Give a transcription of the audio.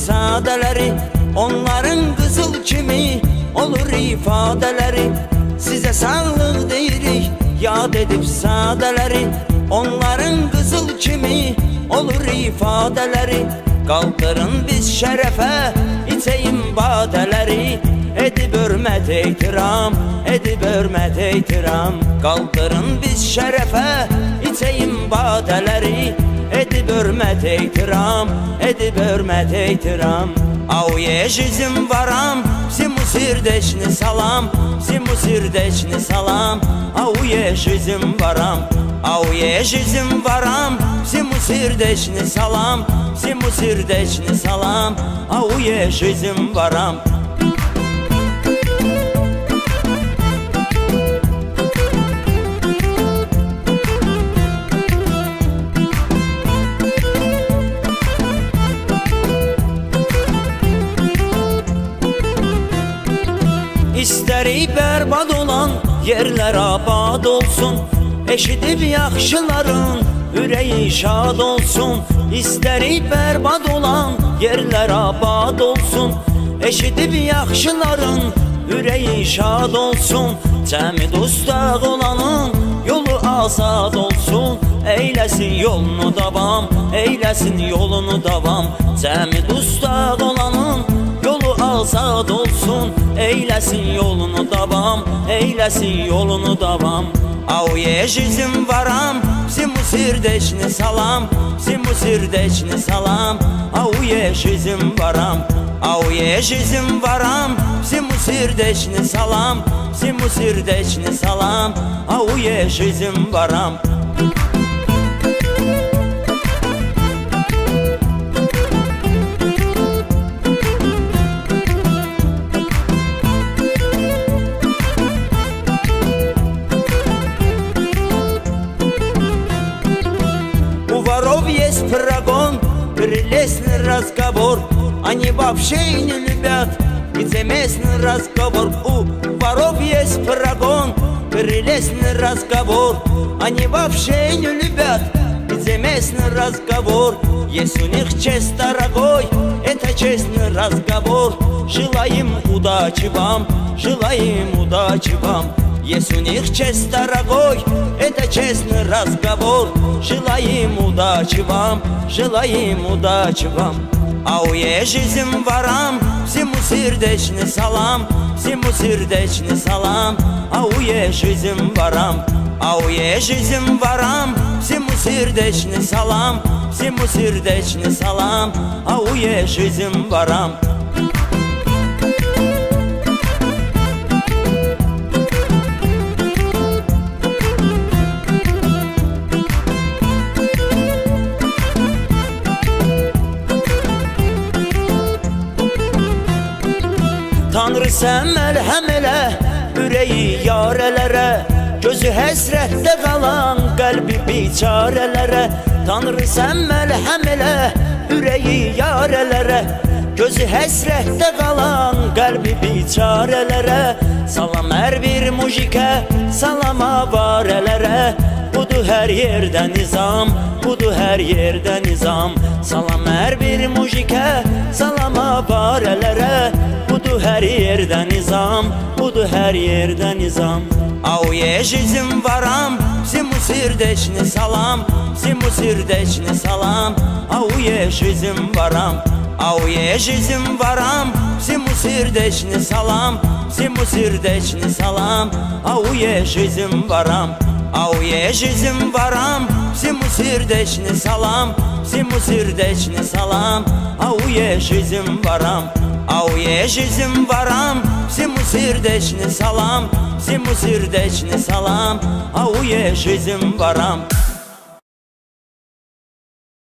sadələri, onların qızıl kimi olur ifadələri. Sizə sağlıq deyirik, yad edib sadələri, onların qızıl kimi olur ifadələri. Qaldırın biz şərəfə, içəyim badələri, edib hörmət ehtiram, edib hörmət ehtiram. Qaldırın biz şərəfə, içəyim badələri, edib hörmət ehtiram, edib hörmət ehtiram. Auye жизнь ворам, всему сердечный салам, всему сердечный салам. Ауе жизнь ворам, ауе жизнь ворам, всему сердечный салам, всему сердечный салам. Ауе жизнь ворам. İstərik bərbad olan yerlər abad olsun, eşidib yaxşıların ürəyi şad olsun. İstərik bərbad olan yerlər abad olsun, eşidib yaxşıların ürəyi şad olsun. Cəmi dostaq olanın yolu azad olsun, eyləsin yolunu davam, eyləsin yolunu davam. Cəmi dostaq olanın yolu azad olsun, eyləsin yolunu davam, eyləsin yolunu davam. Auye жизнь ворам, всему сердечный салам, всему сердечный салам. Ауе жизнь ворам, ауе жизнь ворам, всему сердечный салам, всему сердечный салам. Ауе жизнь ворам. Есть прогон, прелестный разговор, они вообще не любят лицеместный разговор. У воров есть прогон, прелестный разговор, они вообще не любят лицеместный разговор. Есть у них честь дорогой, это честный разговор. Желаем удачи вам, желаем удачи вам. Есть у них честь дорогой, это честный разговор. Желаем удачи вам, желаем удачи вам. Ауе жизнь ворам, всему сердечный салам, всему сердечный салам. Ауе жизнь ворам, ауе жизнь ворам, всему сердечный салам, всему сердечный салам. Ауе жизнь ворам. Tanrı sən məlhəm elə ürəyi yarələrə, gözü həsrətdə qalan qəlbi biçarələrə. Tanrı sən məlhəm elə ürəyi yarələrə, gözü həsrətdə qalan qəlbi biçarələrə. Salam hər bir mujikə, salam avarələrə, budur hər yerdə nizam, budur hər yerdə nizam. Salam hər bir mujikə, salam avarələrə, budur hər yerdə nizam, budur hər yerdə nizam. Auye жизнь ворам, всему сердечный салам, всему сердечный салам. Ауе жизнь ворам, ауе жизнь ворам, всему сердечный салам, всему сердечный салам. Ауе жизнь ворам, ауе жизнь ворам, всему сердечный салам, всему сердечный салам. Ауе жизнь ворам, ауе жизнь ворам, всему сердечный салам, всему сердечный салам. Ауе жизнь ворам.